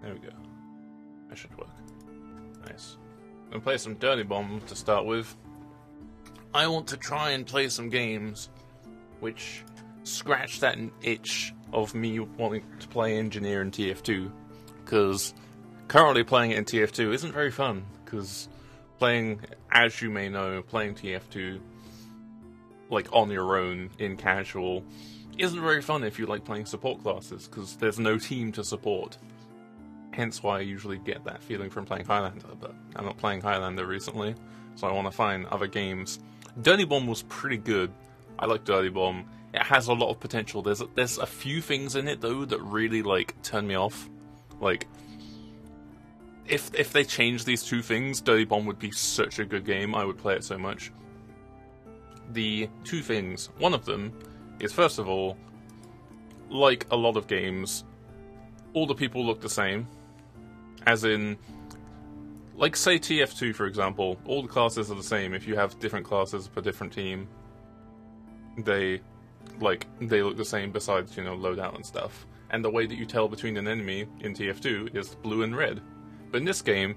There we go. That should work. Nice. I'm gonna play some Dirty Bomb to start with. I want to try and play some games which scratch that itch of me wanting to play Engineer in TF2, because currently playing it in TF2 isn't very fun, because playing, as you may know, playing TF2 like on your own in casual isn't very fun if you like playing support classes, because there's no team to support. Hence why I usually get that feeling from playing Highlander, but I'm not playing Highlander recently, so I want to find other games. Dirty Bomb was pretty good. I like Dirty Bomb. It has a lot of potential. There's a few things in it though that really like turn me off. Like, if they change these two things, Dirty Bomb would be such a good game. I would play it so much. The two things. One of them is, first of all, like a lot of games, all the people look the same. As in, like say TF2 for example, all the classes are the same. If you have different classes per different team, they look the same besides, you know, loadout and stuff. And the way that you tell between an enemy in TF2 is blue and red. But in this game,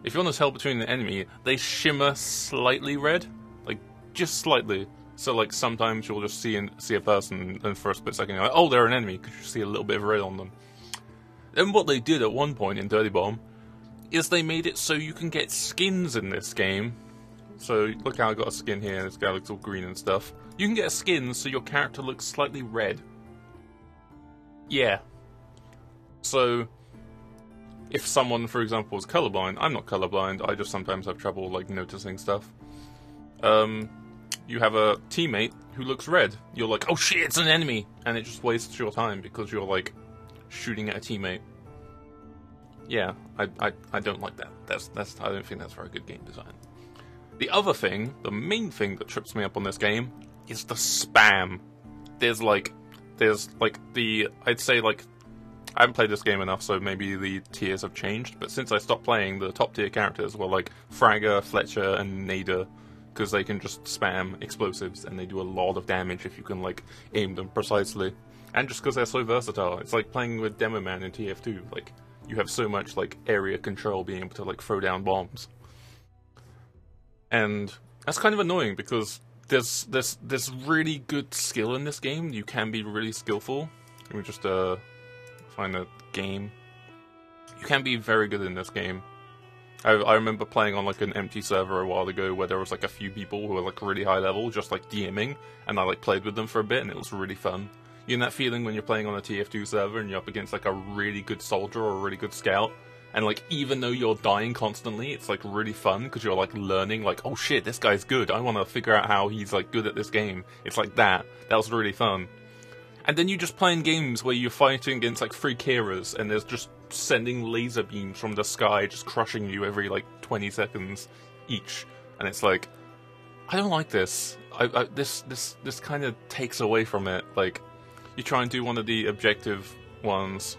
if you want to tell between an enemy, they shimmer slightly red. Like, just slightly. So like sometimes you'll just see a person and for a split second you're like, oh, they're an enemy, because you see a little bit of red on them. Then what they did at one point in Dirty Bomb is they made it so you can get skins in this game. So look how I got a skin here, this guy looks all green and stuff. You can get a skin so your character looks slightly red. Yeah. So if someone, for example, is colorblind, I'm not colorblind, I just sometimes have trouble like noticing stuff. You have a teammate who looks red. You're like, oh shit, it's an enemy! And it just wastes your time because you're like shooting at a teammate. Yeah, I don't like that. I don't think that's very good game design. The other thing, the main thing that trips me up on this game is the spam. I'd say like, I haven't played this game enough, so maybe the tiers have changed, but since I stopped playing, the top tier characters were like Fragger, Fletcher, and Nader, because they can just spam explosives, and they do a lot of damage if you can like aim them precisely. And just because they're so versatile. It's like playing with Demo Man in TF2, like, you have so much like area control being able to like throw down bombs. And that's kind of annoying because there's really good skill in this game. You can be really skillful. Let me just find a game. You can be very good in this game. I remember playing on like an empty server a while ago where there was like a few people who were like really high level, just like DMing, and I like played with them for a bit and it was really fun. You know that feeling when you're playing on a TF2 server and you're up against like a really good soldier or a really good scout, and like even though you're dying constantly, it's like really fun because you're like learning like, oh shit, this guy's good, I want to figure out how he's like good at this game. It's like that was really fun. And then you just playing games where you're fighting against like 3 Kiras and there's just sending laser beams from the sky just crushing you every like 20 seconds each, and it's like, I don't like this. This kind of takes away from it. Like, you try and do one of the objective ones,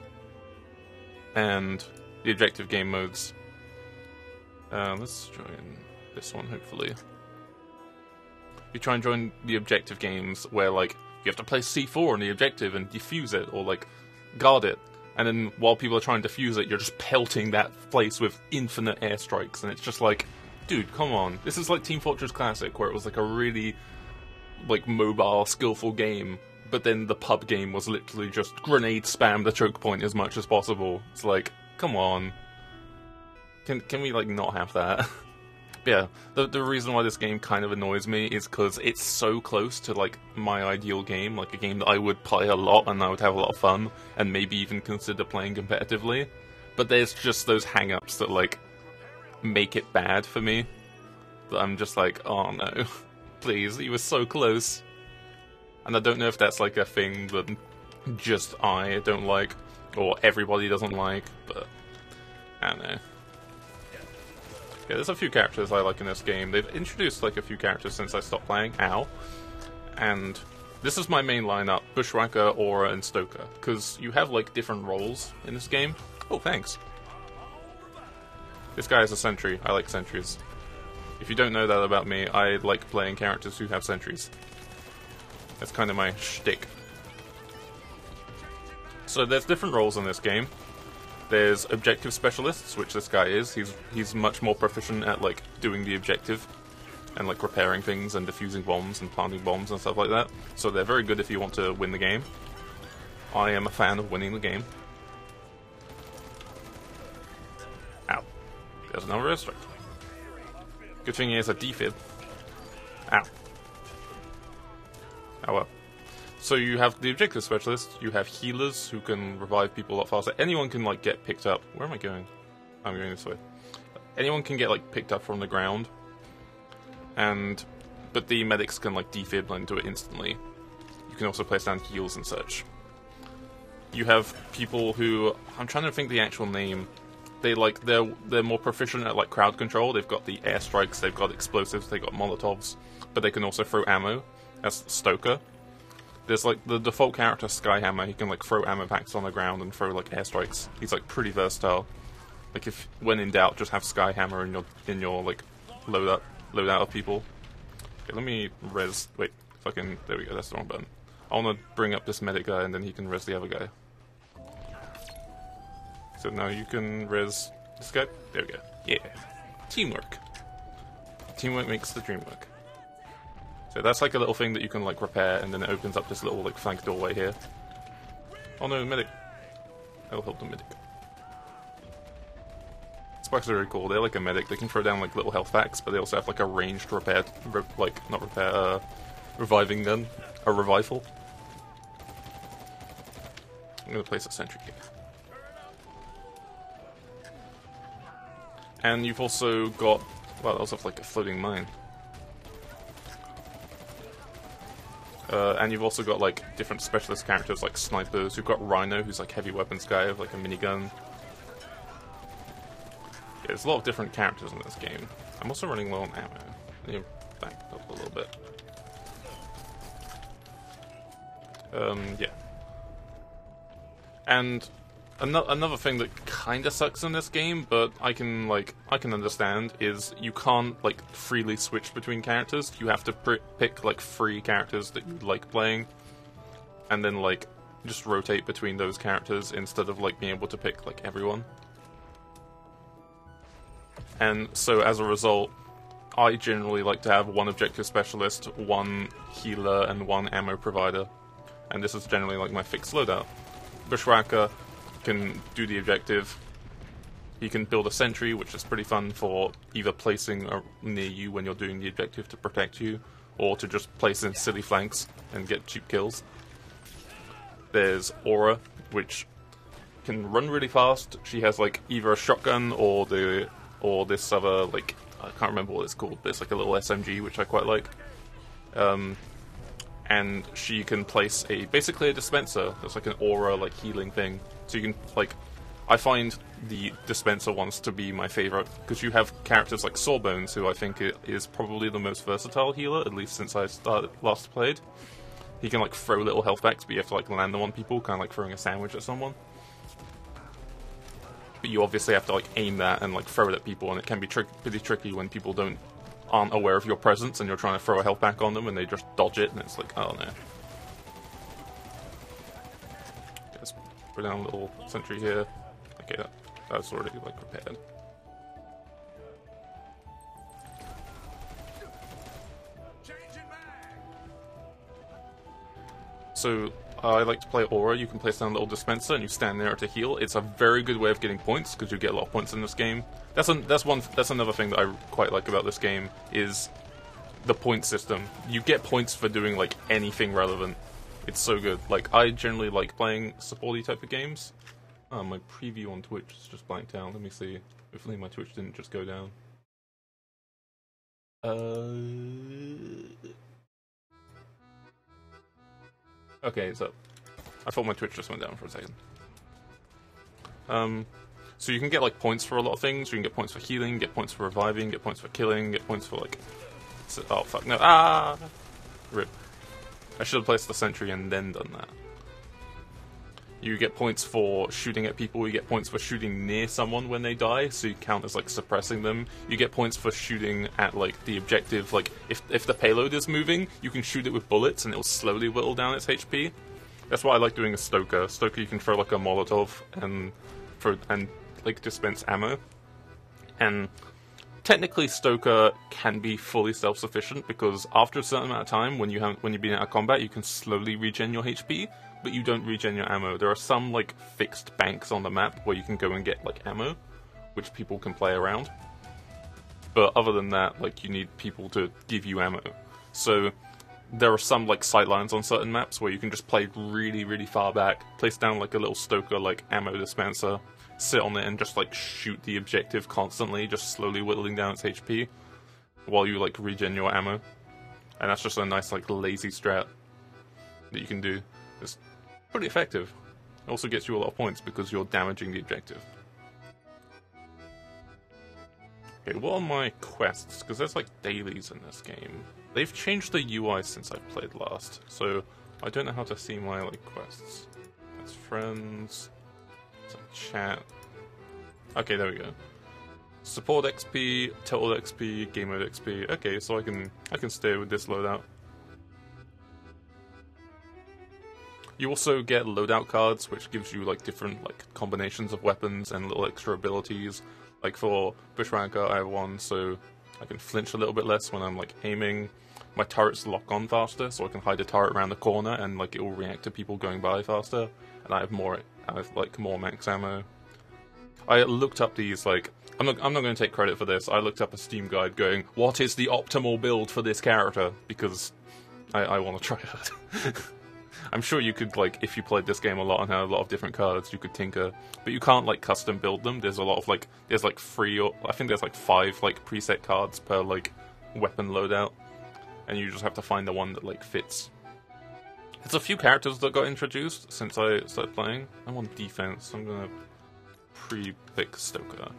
and the objective game modes. Let's join this one, hopefully. You try and join the objective games where, like, you have to place C4 on the objective and defuse it, or, like, guard it. And then while people are trying to defuse it, you're just pelting that place with infinite airstrikes, and it's just like, dude, come on. This is like Team Fortress Classic, where it was like a really, like, mobile, skillful game. But then the pub game was literally just grenade spam the choke point as much as possible. It's like, come on. Can we, like, not have that? Yeah, the reason why this game kind of annoys me is because it's so close to, like, my ideal game, like a game that I would play a lot and I would have a lot of fun, and maybe even consider playing competitively. But there's just those hang-ups that, like, make it bad for me. That I'm just like, oh no, please, you were so close. And I don't know if that's like a thing that just I don't like, or everybody doesn't like, but I don't know. Yeah, there's a few characters I like in this game. They've introduced like a few characters since I stopped playing, and this is my main lineup, Bushwhacker, Aura, and Stoker, because you have like different roles in this game. Oh, thanks. This guy is a sentry. I like sentries. If you don't know that about me, I like playing characters who have sentries. That's kind of my shtick. So there's different roles in this game. There's objective specialists, which this guy is. He's much more proficient at like doing the objective and like repairing things and defusing bombs and planting bombs and stuff like that. So they're very good if you want to win the game. I am a fan of winning the game. Ow. There's another airstrike. Good thing he has a defib. Ow. Oh well. So you have the objective specialist, you have healers who can revive people a lot faster. Anyone can like get picked up. Where am I going? I'm going this way. Anyone can get like picked up from the ground. But the medics can like defib and do it instantly. You can also place down heals and such. You have people who, I'm trying to think the actual name. They're more proficient at like crowd control. They've got the airstrikes, they've got explosives, they've got molotovs, but they can also throw ammo. That's Stoker. There's like the default character Skyhammer. He can like throw ammo packs on the ground and throw like airstrikes. He's like pretty versatile. Like if when in doubt, just have Skyhammer in your like loadout of people. Okay, let me res. Wait, fucking there we go. That's the wrong button. I want to bring up this medic guy and then he can res the other guy. So now you can res this guy. There we go. Yeah, teamwork. Teamwork makes the dream work. So that's like a little thing that you can like repair, and then it opens up this little like flank doorway here. Oh no, medic! I'll help the medic. Spikes are really cool. They're like a medic. They can throw down like little health packs, but they also have like a ranged reviving gun, a revival. I'm gonna place a sentry here. And you've also got, well, that was like a floating mine. And you've also got like different specialist characters like snipers. You've got Rhino, who's like heavy weapons guy with like a minigun. Yeah, there's a lot of different characters in this game. I'm also running low on ammo. I need to back up a little bit. Yeah. And another thing that kinda sucks in this game, but I can understand, is you can't like freely switch between characters. You have to pick like 3 characters that you like playing, and then like just rotate between those characters instead of like being able to pick like everyone. And so as a result, I generally like to have 1 objective specialist, 1 healer, and 1 ammo provider. And this is generally like my fixed loadout. Bushwhacker can do the objective. He can build a sentry, which is pretty fun for either placing near you when you're doing the objective to protect you, or to just place in silly flanks and get cheap kills. There's Aura, which can run really fast. She has like either a shotgun or this other, like, I can't remember what it's called, but it's like a little SMG, which I quite like. And she can place basically a dispenser. It's like an aura, like, healing thing. So you can, like, I find the dispenser ones to be my favorite, because you have characters like Sawbones, who I think is probably the most versatile healer, at least since I last played. He can, like, throw little health packs, but you have to, like, land them on people, kind of like throwing a sandwich at someone. But you obviously have to like aim that and like throw it at people, and it can be pretty tricky when people aren't aware of your presence and you're trying to throw a health pack on them and they just dodge it, and it's like, oh no. Let's put down a little sentry here. Okay, that's already like repaired. So I like to play Aura. You can place down a little dispenser and you stand there to heal. It's a very good way of getting points, because you get a lot of points in this game. That's another thing that I quite like about this game, is the point system. You get points for doing like anything relevant. It's so good. Like, I generally like playing supporty type of games. My preview on Twitch is just blanked out. Let me see. Hopefully my Twitch didn't just go down. Okay, it's up. I thought my Twitch just went down for a second. So you can get like points for a lot of things. You can get points for healing, get points for reviving, get points for killing, get points for like... Oh fuck, no. Ah! Rip. I should have placed the sentry and then done that. You get points for shooting at people, you get points for shooting near someone when they die, so you count as like suppressing them. You get points for shooting at like the objective, like if the payload is moving, you can shoot it with bullets and it will slowly whittle down its HP. That's why I like doing a Stoker. Stoker, you can throw like a Molotov and and like dispense ammo. And technically, Stoker can be fully self-sufficient because after a certain amount of time, when you've been out of combat, you can slowly regen your HP, but you don't regen your ammo. There are some like fixed banks on the map where you can go and get like ammo, which people can play around. But other than that, like you need people to give you ammo. So there are some like sightlines on certain maps where you can just play really, really far back, place down like a little Stoker like ammo dispenser, sit on it and just like shoot the objective constantly, just slowly whittling down its HP while you like regen your ammo. And that's just a nice like lazy strat that you can do. It's pretty effective. It also gets you a lot of points because you're damaging the objective. Okay, what are my quests? Because there's like dailies in this game. They've changed the UI since I played last, so I don't know how to see my like quests. That's friends, some chat. Okay, there we go. Support XP, total XP, game mode XP. Okay, so I can stay with this loadout. You also get loadout cards, which gives you like different like combinations of weapons and little extra abilities. Like for Bushwhacker, I have one, so I can flinch a little bit less when I'm like aiming. My turrets lock on faster, so I can hide a turret around the corner and like it will react to people going by faster. And I have more max ammo. I looked up these like I'm not going to take credit for this. I looked up a Steam guide going, "What is the optimal build for this character?" Because I want to try it. I'm sure you could, like, if you played this game a lot and had a lot of different cards, you could tinker. But you can't, like, custom build them. There's a lot of, like, there's, like, 5, like, preset cards per, like, weapon loadout. And you just have to find the one that, like, fits. There's a few characters that got introduced since I started playing. I'm on defense, so I'm gonna pre-pick Stoker.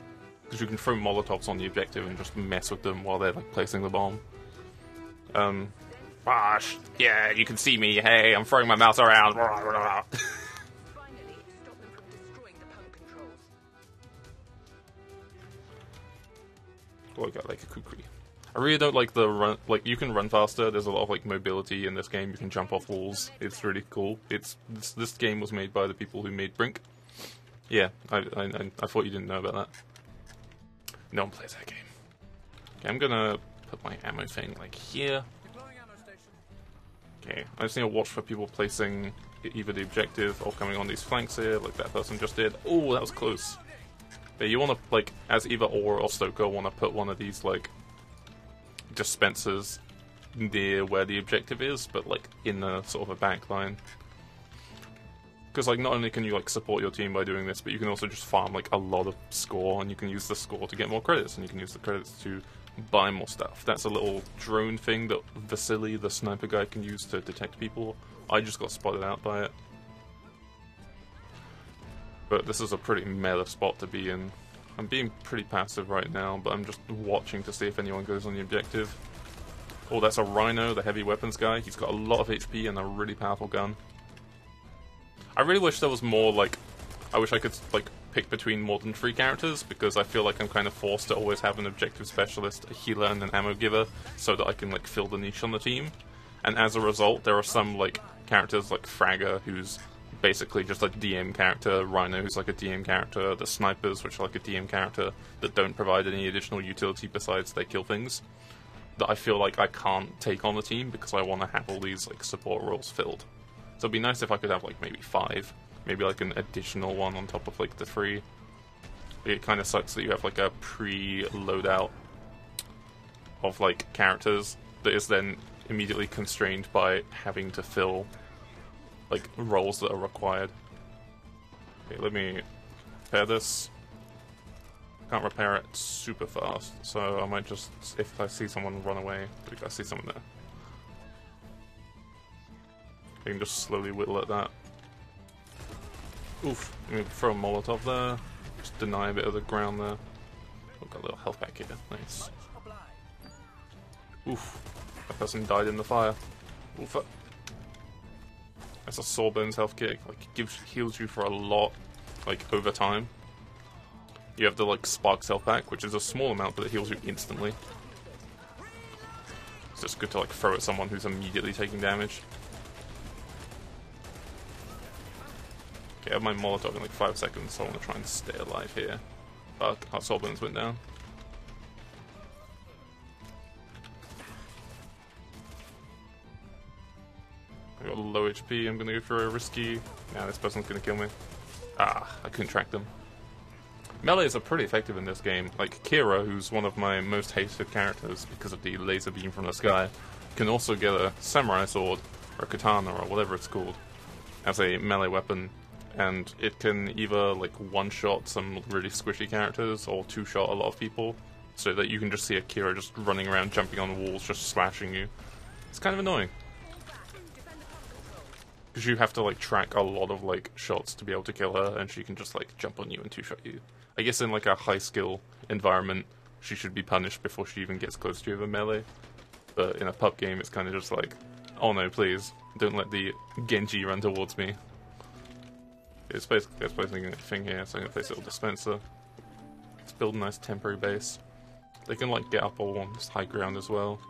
Because you can throw Molotovs on the objective and just mess with them while they're, like, placing the bomb. Gosh, yeah, you can see me. Hey, I'm throwing my mouse around. Finally, stop them from destroying the pump controls. Oh, I got like a kukri. I really don't like the run. Like, you can run faster. There's a lot of like mobility in this game. You can jump off walls. It's really cool. This game was made by the people who made Brink. Yeah, I thought you didn't know about that. No one plays that game. Okay, I'm gonna put my ammo thing like here. Okay, I just need to watch for people placing either the objective or coming on these flanks here, like that person just did. Oh, that was close. But you want to, like, as either or Stoker, want to put one of these, like, dispensers near where the objective is, but, like, in a sort of a back line. Because, like, not only can you, like, support your team by doing this, but you can also just farm, like, a lot of score, and you can use the score to get more credits, and you can use the credits to buy more stuff. That's a little drone thing that Vasily, the sniper guy, can use to detect people. I just got spotted out by it. But this is a pretty meta spot to be in. I'm being pretty passive right now, but I'm just watching to see if anyone goes on the objective. Oh, that's a Rhino, the heavy weapons guy. He's got a lot of HP and a really powerful gun. I really wish there was more, like... I wish I could, like, pick between more than 3 characters, because I feel like I'm kind of forced to always have an objective specialist, a healer, and an ammo giver, so that I can, like, fill the niche on the team. And as a result, there are some, like, characters like Fragger, who's basically just a DM character, Rhino, who's like a DM character, the Snipers, which are like a DM character, that don't provide any additional utility besides they kill things, that I feel like I can't take on the team, because I want to have all these, like, support roles filled. So it'd be nice if I could have, like, maybe 5. Maybe like an additional one on top of like the 3. It kind of sucks that you have like a pre-loadout of like characters that is then immediately constrained by having to fill like roles that are required. Okay, let me repair this. Can't repair it super fast, so I might just, if I see someone run away, I think I see someone there. I can just slowly whittle at that. Oof, I'm gonna throw a Molotov there, just deny a bit of the ground there. Oh, got a little health back here, nice. Oof, that person died in the fire. Oof. That's a Sawbones health kick, like, heals you for a lot, like, over time. You have the, like, Sparks health pack, which is a small amount, but it heals you instantly. It's just good to, like, throw at someone who's immediately taking damage. Okay, I have my Molotov in like 5 seconds, so I want to try and stay alive here. But our soul bones went down. I got low HP, I'm gonna go for a risky... Nah, this person's gonna kill me. Ah, I couldn't track them. Melees are pretty effective in this game. Like Kira, who's one of my most hated characters because of the laser beam from the sky, can also get a samurai sword, or a katana, or whatever it's called, as a melee weapon. And it can either like one-shot some really squishy characters, or two-shot a lot of people, so that you can just see a Kira just running around, jumping on walls, just slashing you. It's kind of annoying. Because you have to like track a lot of like shots to be able to kill her, and she can just like jump on you and two-shot you. I guess in like a high-skill environment, she should be punished before she even gets close to you with a melee. But in a pub game, it's kind of just like, oh no, please, don't let the Genji run towards me. It's basically placing a thing here, so I'm gonna place a little dispenser. Let's build a nice temporary base. They can like get up on this high ground as well.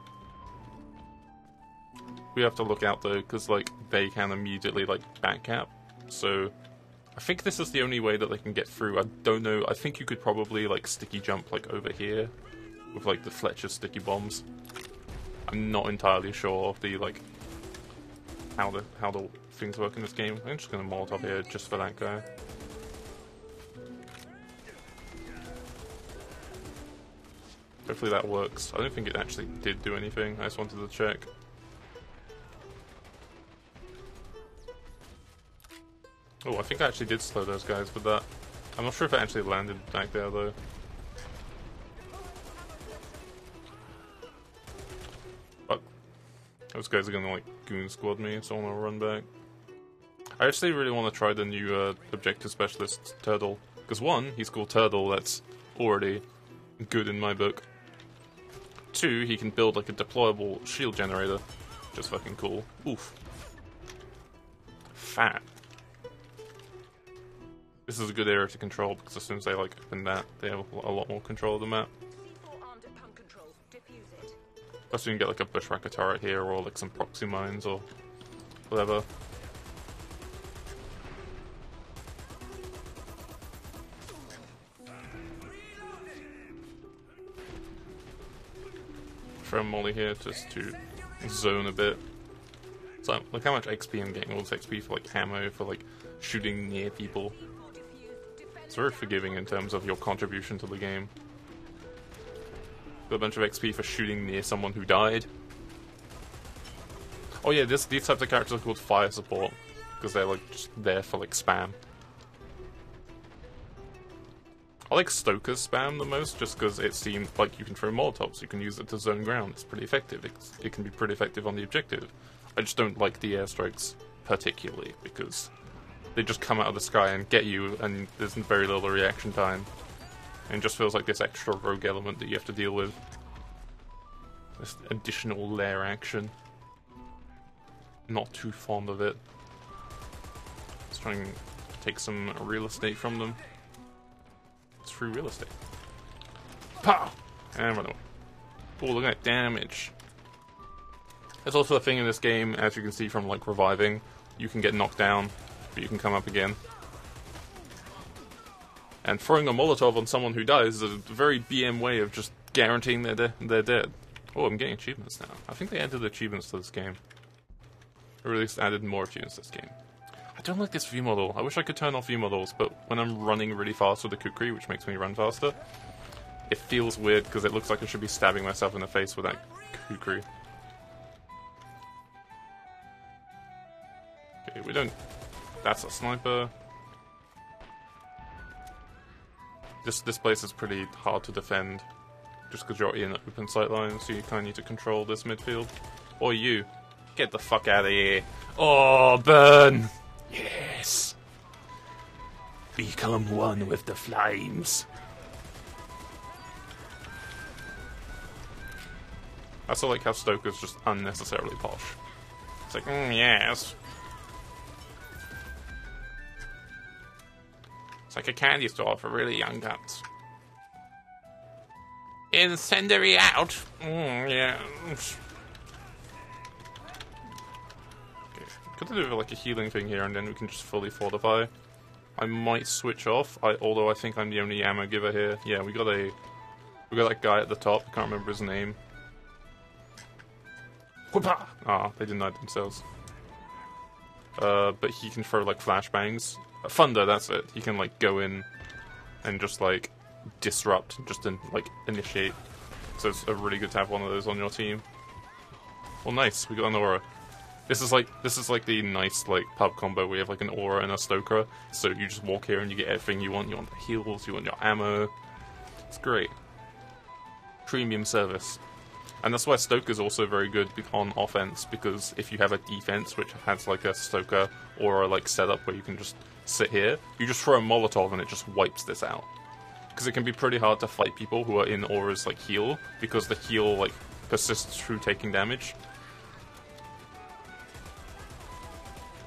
We have to look out though, because like they can immediately like backcap. So I think this is the only way that they can get through. I don't know. I think you could probably like sticky jump like over here with like the Fletcher sticky bombs. I'm not entirely sure of the like how the things work in this game. I'm just gonna Molotov here just for that guy. Hopefully that works. I don't think it actually did do anything. I just wanted to check. Oh, I think I actually did slow those guys with that. I'm not sure if it actually landed back there though. Fuck. Those guys are gonna like goon squad me, so I wanna run back. I actually really want to try the new objective specialist Turtle. Because one, he's called Turtle, that's already good in my book. Two, he can build like a deployable shield generator. Just fucking cool. Oof. Fat. This is a good area to control because as soon as they like open that, they have a lot more control of the map. Plus you can get like a bushwhacker turret here or like some proxy mines or whatever. Throw a molly here just to zone a bit. So look how much XP I'm getting. All this XP for like ammo, for like shooting near people. It's very forgiving in terms of your contribution to the game. Got a bunch of XP for shooting near someone who died. Oh yeah, these types of characters are called fire support because they're like just there for like spam. I like Stoker's spam the most just because it seems like you can throw Molotovs, you can use it to zone ground, it's pretty effective, it can be pretty effective on the objective. I just don't like the airstrikes particularly because they just come out of the sky and get you and there's very little reaction time. And it just feels like this extra rogue element that you have to deal with. This additional lair action. Not too fond of it. Let's try and take some real estate from them. It's free real estate. Pow! And run away. Oh, look at that damage. There's also a thing in this game, as you can see from like reviving, you can get knocked down, but you can come up again. And throwing a Molotov on someone who dies is a very BM way of just guaranteeing they're dead. Oh, I'm getting achievements now. I think they added achievements to this game. Or at least added more achievements to this game. I don't like this view model. I wish I could turn off view models, but when I'm running really fast with the kukri, which makes me run faster, it feels weird because it looks like I should be stabbing myself in the face with that kukri. Okay, we don't... That's a sniper. This place is pretty hard to defend, just because you're in open sight lines, so you kind of need to control this midfield. Or you. Get the fuck out of here. Oh, burn! Yes! Become one with the flames. I also like how Stoker's just unnecessarily posh. It's like, yes. It's like a candy store for really young guns. Incendiary out! Yeah. Okay. Could do like a healing thing here and then we can just fully fortify. I might switch off. Although I think I'm the only ammo giver here. Yeah, we got that guy at the top. I can't remember his name. Whoopah! Ah, they denied themselves. But he can throw like flashbangs. Thunder, that's it. He can like go in and just like disrupt, just like initiate. So it's really good to have one of those on your team. Well, nice. We got an aura. This is like the nice like pub combo where you have like an aura and a stoker. So you just walk here and you get everything you want. You want the heals, you want your ammo. It's great. Premium service. And that's why Stoker's also very good on offense, because if you have a defense which has like a Stoker or a like setup where you can just sit here, you just throw a Molotov and it just wipes this out. Because it can be pretty hard to fight people who are in auras like heal, because the heal like persists through taking damage.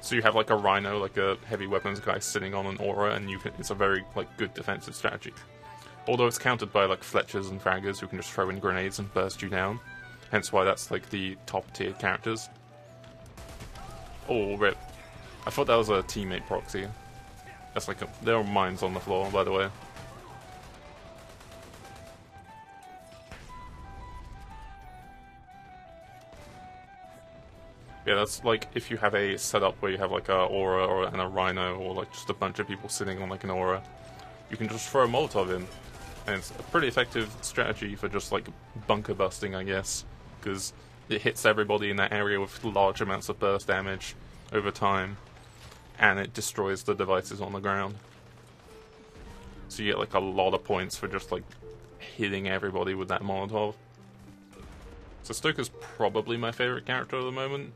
So you have like a Rhino, like a heavy weapons guy sitting on an aura, and it's a very like good defensive strategy. Although it's countered by like Fletchers and Fraggers who can just throw in grenades and burst you down. Hence why that's like the top tier characters. Oh, rip. I thought that was a teammate proxy. That's like there are mines on the floor, by the way. Yeah, that's like if you have a setup where you have like a aura and a Rhino, or like just a bunch of people sitting on like an aura, you can just throw a Molotov in. And it's a pretty effective strategy for just like bunker busting, I guess, because it hits everybody in that area with large amounts of burst damage over time, and it destroys the devices on the ground. So you get like a lot of points for just like hitting everybody with that Molotov. So Stoker's probably my favorite character at the moment.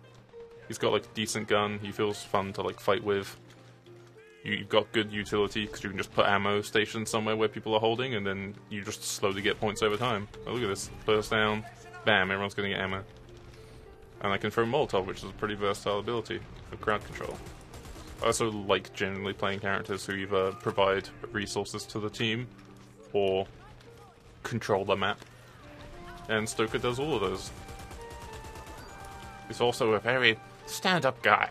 He's got like a decent gun, he feels fun to like fight with. You've got good utility because you can just put ammo stationed somewhere where people are holding, and then you just slowly get points over time. Oh, look at this. Burst down. Bam, everyone's going to get ammo. And I can throw Molotov, which is a pretty versatile ability for crowd control. I also like generally playing characters who either provide resources to the team or control the map. And Stoker does all of those. He's also a very stand-up guy.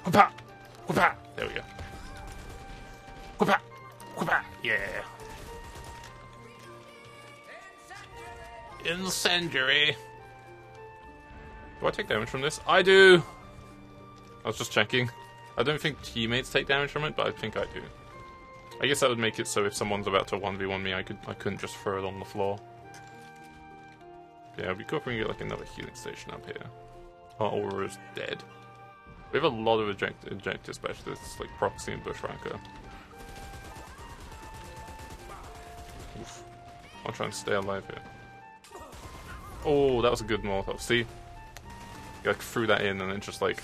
Whoopah! Whoopah! There we go. Whoopah! Whoopah! Yeah! Incendiary! Do I take damage from this? I do! I was just checking. I don't think teammates take damage from it, but I think I do. I guess that would make it so if someone's about to 1v1 me, I couldn't just throw it on the floor. Yeah, it'd be cool if we can get like another healing station up here. Our aura is dead. We have a lot of ejector specialists, like Proxy and Bushwhacker. Oof. I'll try and stay alive here. Oh, that was a good Molotov. See? You like threw that in and it just like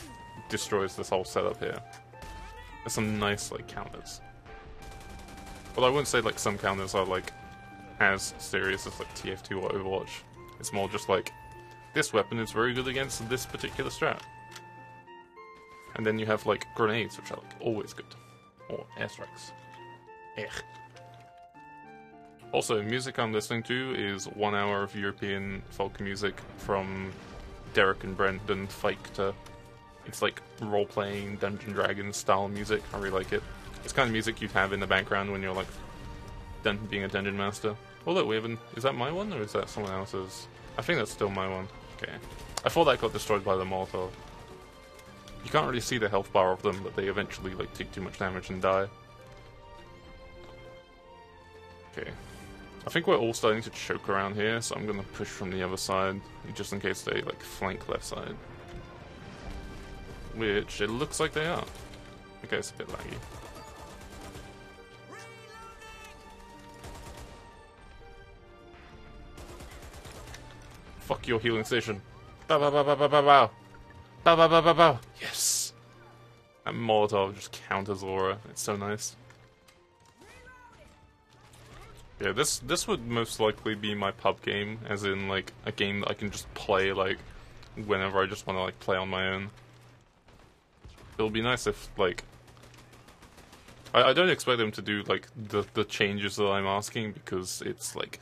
destroys this whole setup here. There's some nice like counters. Well, I wouldn't say like some counters are like as serious as like TF2 or Overwatch. It's more just like, this weapon is very good against this particular strat. And then you have like grenades, which are like always good. Or airstrikes. Ech. Also, music I'm listening to is 1 hour of European folk music from Derek and Brendan Fikter. It's like role-playing Dungeon Dragons style music. I really like it. It's kind of music you'd have in the background when you're like being a dungeon master. Oh look, we haven't. Is that my one or is that someone else's? I think that's still my one. Okay. I thought that got destroyed by the Molotov. You can't really see the health bar of them, but they eventually like take too much damage and die. Okay. I think we're all starting to choke around here, so I'm gonna push from the other side, just in case they like flank left side. Which it looks like they are. Okay, it's a bit laggy. Fuck your healing station. Bow bow bow bow bow bow bow. Bow bow bow bow bow. Yes! That Molotov just counters aura. It's so nice. Yeah, this would most likely be my pub game, as in like a game that I can just play like whenever I just want to like play on my own. It'll be nice if like I don't expect them to do like the changes that I'm asking, because it's like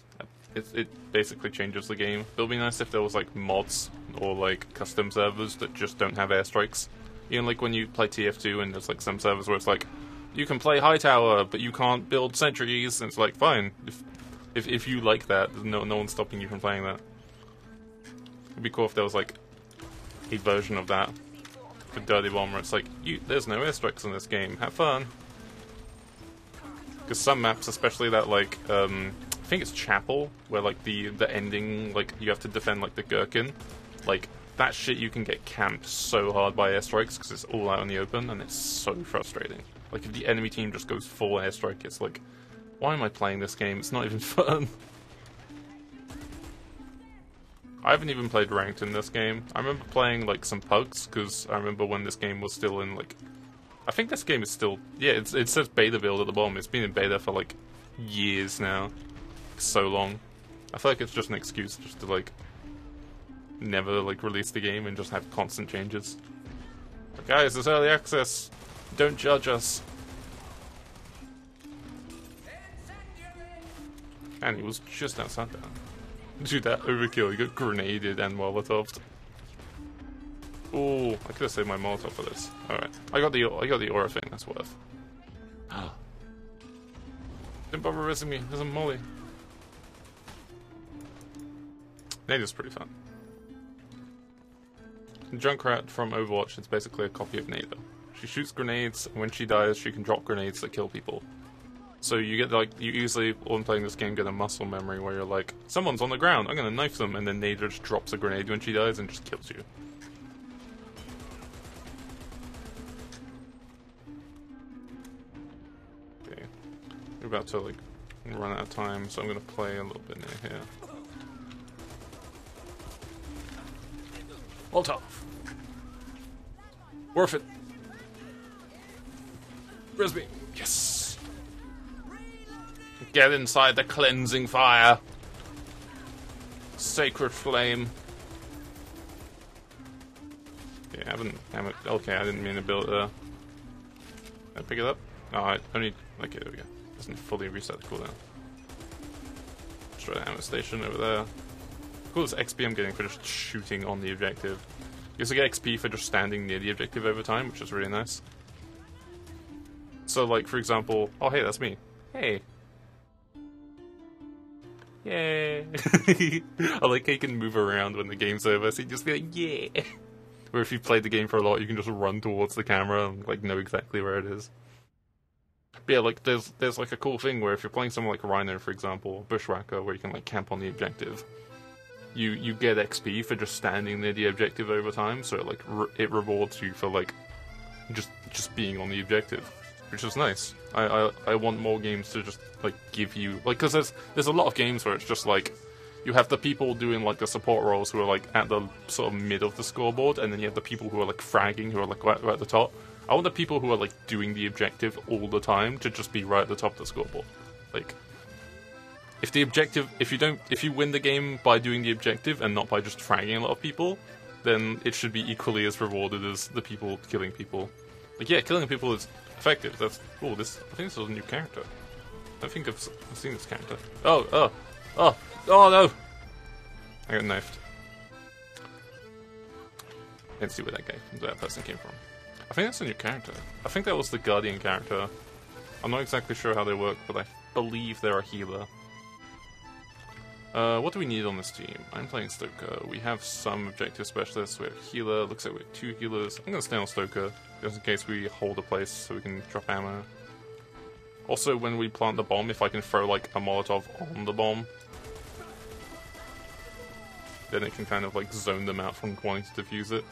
it basically changes the game. It'll be nice if there was like mods or like custom servers that just don't have airstrikes. You know, like when you play TF2 and there's like some servers where it's like, you can play Hightower, but you can't build sentries. And it's like, fine, if you like that, there's no one's stopping you from playing that. It'd be cool if there was like a version of that for Dirty Bomb where it's like, there's no airstrikes in this game. Have fun. Because some maps, especially that like, I think it's Chapel, where like the ending, like you have to defend like the Gherkin, like that shit you can get camped so hard by airstrikes because it's all out in the open and it's so frustrating. Like if the enemy team just goes full airstrike, it's like, why am I playing this game? It's not even fun. I haven't even played ranked in this game. I remember playing like some pugs because I remember when this game was still in like, I think this game is still, yeah, it says beta build at the bottom. It's been in beta for like years now. So long. I feel like it's just an excuse just to like never like release the game and just have constant changes. But guys, it's early access. Don't judge us. And he was just outside there. Dude, that overkill. He got grenaded and molotoved. Oh, I could have saved my molotov for this. All right, I got the aura thing. That's worth. Didn't bother raising me. There's a molly. Nada's pretty fun. Junkrat from Overwatch is basically a copy of Nada. She shoots grenades, and when she dies, she can drop grenades that kill people. So you get like, you easily, when playing this game, get a muscle memory where you're like, someone's on the ground, I'm gonna knife them, and then Nada just drops a grenade when she dies and just kills you. Okay, we're about to like run out of time, so I'm gonna play a little bit near here. Molotov. Worth it. Frisbee. Yes. Get inside the cleansing fire. Sacred flame. Okay, I haven't. Okay, I didn't mean to build it there. Can I pick it up? Oh, I only. Okay, there we go. Doesn't fully reset the cooldown. Destroy the ammo station over there. Cool, this XP I'm getting for just shooting on the objective. You also get XP for just standing near the objective over time, which is really nice. So, like, for example... Oh, hey, that's me. Hey. Yay. I like how you can move around when the game's over, so you just be like, yeah. Or if you've played the game for a lot, you can just run towards the camera and, like, know exactly where it is. But yeah, like, there's like, a cool thing where if you're playing someone like Rhino, for example, Bushwhacker, where you can, like, camp on the objective... You get XP for just standing near the objective over time, so it, like, it rewards you for, like, just being on the objective, which is nice. I want more games to just, like, give you... Like, because there's a lot of games where it's just, like, you have the people doing, like, the support roles who are, like, at the sort of mid of the scoreboard, and then you have the people who are, like, fragging, who are, like, right at the top. I want the people who are, like, doing the objective all the time to just be right at the top of the scoreboard. Like... If the objective, if you win the game by doing the objective and not by just fragging a lot of people, then it should be equally as rewarded as the people killing people. Like, yeah, killing people is effective. That's cool. I think this is a new character. I think I've seen this character. Oh no! I got knifed. Didn't see where that person came from. I think that's a new character. I think that was the Guardian character. I'm not exactly sure how they work, but I believe they're a healer. What do we need on this team? I'm playing Stoker. We have some objective specialists. We have healer. Looks like we have 2 healers. I'm gonna stay on Stoker, just in case we hold a place so we can drop ammo. Also, when we plant the bomb, if I can throw like a Molotov on the bomb, then it can kind of like zone them out from wanting to defuse it.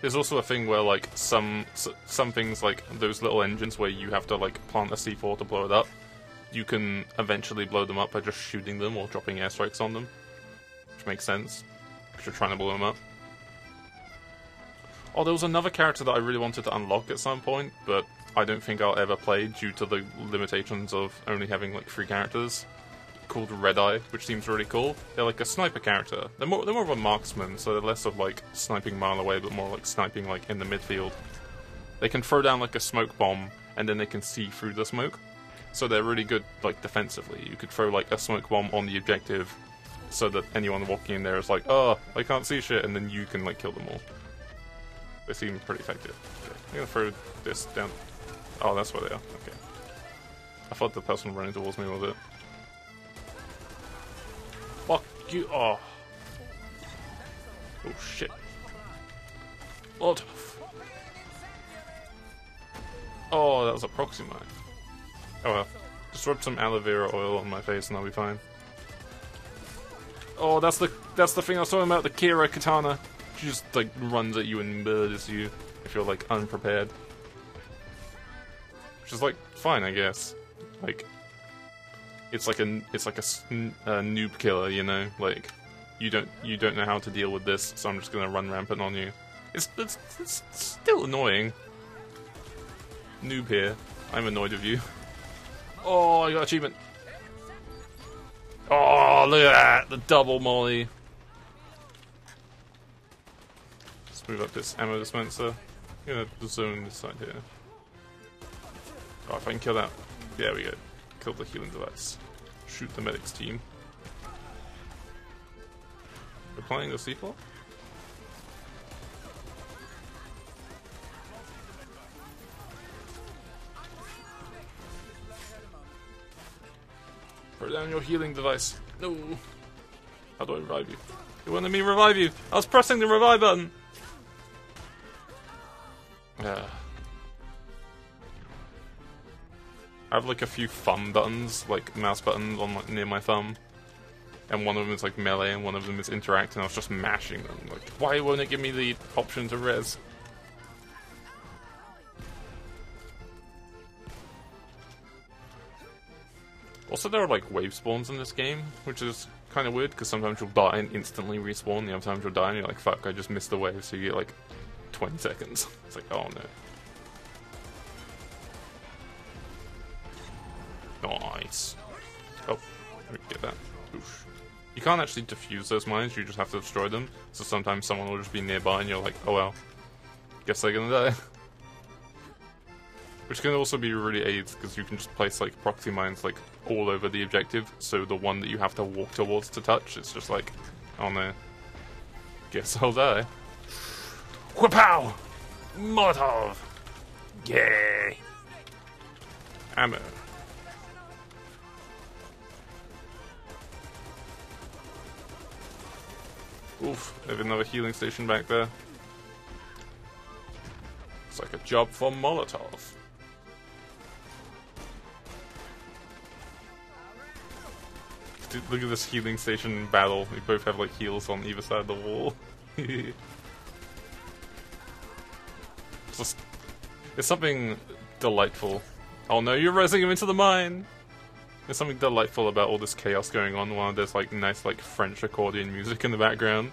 There's also a thing where like some things like those little engines where you have to like plant a C4 to blow it up. You can eventually blow them up by just shooting them or dropping airstrikes on them. Which makes sense, because you're trying to blow them up. Oh, there was another character that I really wanted to unlock at some point, but I don't think I'll ever play due to the limitations of only having like 3 characters. Called Red Eye, which seems really cool. They're like a sniper character. They're more of a marksman, so they're less of like sniping mile away, but more like sniping like in the midfield. They can throw down like a smoke bomb, and then they can see through the smoke. So they're really good, like, defensively. You could throw, like, a smoke bomb on the objective so that anyone walking in there is like, oh, I can't see shit, and then you can, like, kill them all. They seem pretty effective. Okay. I'm gonna throw this down. Oh, that's where they are. Okay. I thought the person running towards me was it. Fuck you! Oh. Oh shit. Molotov. Oh, that was a proxy mine. Oh well. Just rub some aloe vera oil on my face and I'll be fine. Oh, that's the thing I was talking about, the Kira katana. She just like runs at you and murders you if you're like unprepared. Which is like fine, I guess. Like it's like a noob killer, you know. Like you don't know how to deal with this, so I'm just gonna run rampant on you. It's still annoying. Noob here. I'm annoyed with you. Oh, I got achievement. Oh, look at that! The double molly. Let's move up this ammo dispenser. I'm gonna zone this side here. Oh, if I can kill that. There we go. Kill the healing device. Shoot the medics team. We're playing the C4? Throw down your healing device. No. How do I revive you? You wanted me to revive you. I was pressing the revive button. I have like a few thumb buttons, like mouse buttons on like, near my thumb. And one of them is like melee and one of them is interact, and I was just mashing them. Like, why won't it give me the option to res? Also, there are like wave spawns in this game, which is kind of weird because sometimes you'll die and instantly respawn, the other times you'll die and you're like, fuck, I just missed the wave, so you get like 20 seconds. It's like, oh no. Nice. Oh, let me get that. Oof. You can't actually defuse those mines, you just have to destroy them, so sometimes someone will just be nearby and you're like, oh well, guess they're gonna die. Which can also be really aids, because you can just place like proxy mines like all over the objective, so the one that you have to walk towards to touch, it's just like, oh no, guess I'll die. Whoop-pow! Molotov! Yay! Ammo. Oof, there's another healing station back there. It's like a job for Molotov. Look at this healing station battle. We both have like heals on either side of the wall. It's something delightful. Oh no, you're raising him into the mine! There's something delightful about all this chaos going on while there's like nice like French accordion music in the background.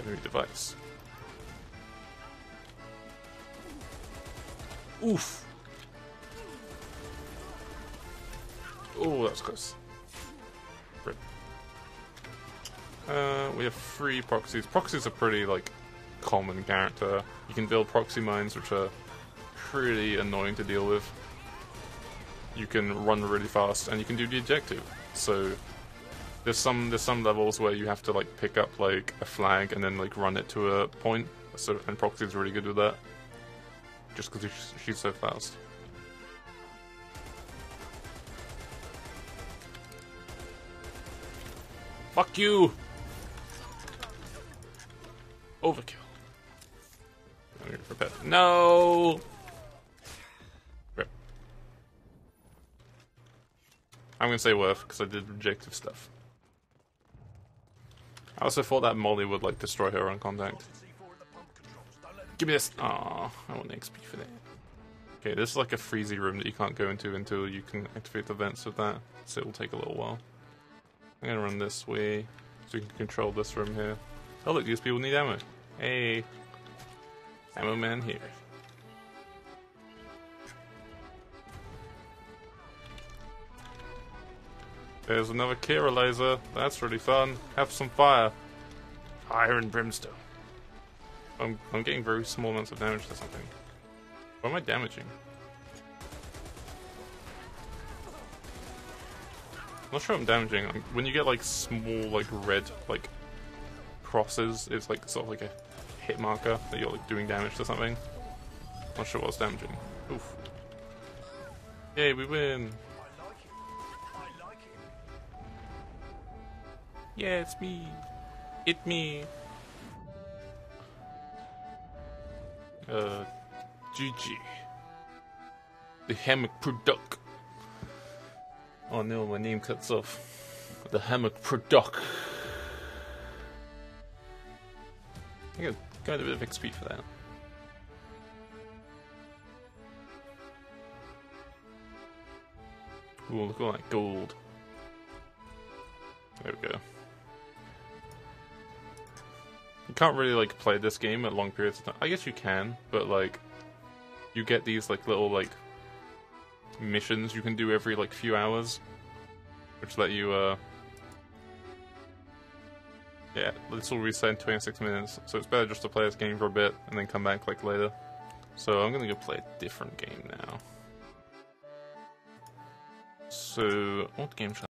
Enemy device. Oof! Oh, that was close. Rip. We have 3 proxies. Proxies are pretty, like, common character. You can build proxy mines, which are pretty annoying to deal with. You can run really fast, and you can do the objective. So, there's some levels where you have to, like, pick up, like, a flag and then, like, run it to a point. So, and Proxy's really good with that. Just because she's so fast. Fuck you! Overkill. I'm gonna prepare. No! Rip. I'm gonna say worth, because I did objective stuff. I also thought that Molly would, like, destroy her on contact. Give me this! Aww, I want XP for that. Okay, this is like a freezy room that you can't go into until you can activate the vents with that, so it will take a little while. I'm gonna run this way, so we can control this room here. Oh look, these people need ammo. Hey! Ammo man here. There's another Kira laser. That's really fun. Have some fire. Fire and brimstone. I'm getting very small amounts of damage to something. What am I damaging? I'm not sure what I'm damaging. When you get like small, like red, like crosses, it's like sort of like a hit marker that you're like doing damage to something. Not sure what's damaging. Oof. Yay, we win! Yeah, it's me! It me! GG. The Hammock product. Oh no, my name cuts off. The Hammock product. I think I got a bit of XP for that. Ooh, look at all that gold. There we go. You can't really like play this game at long periods of time. I guess you can, but like you get these like little like missions you can do every like few hours, which let you yeah, this will reset in 26 minutes, so it's better just to play this game for a bit and then come back like later. So I'm gonna go play a different game now. So what game should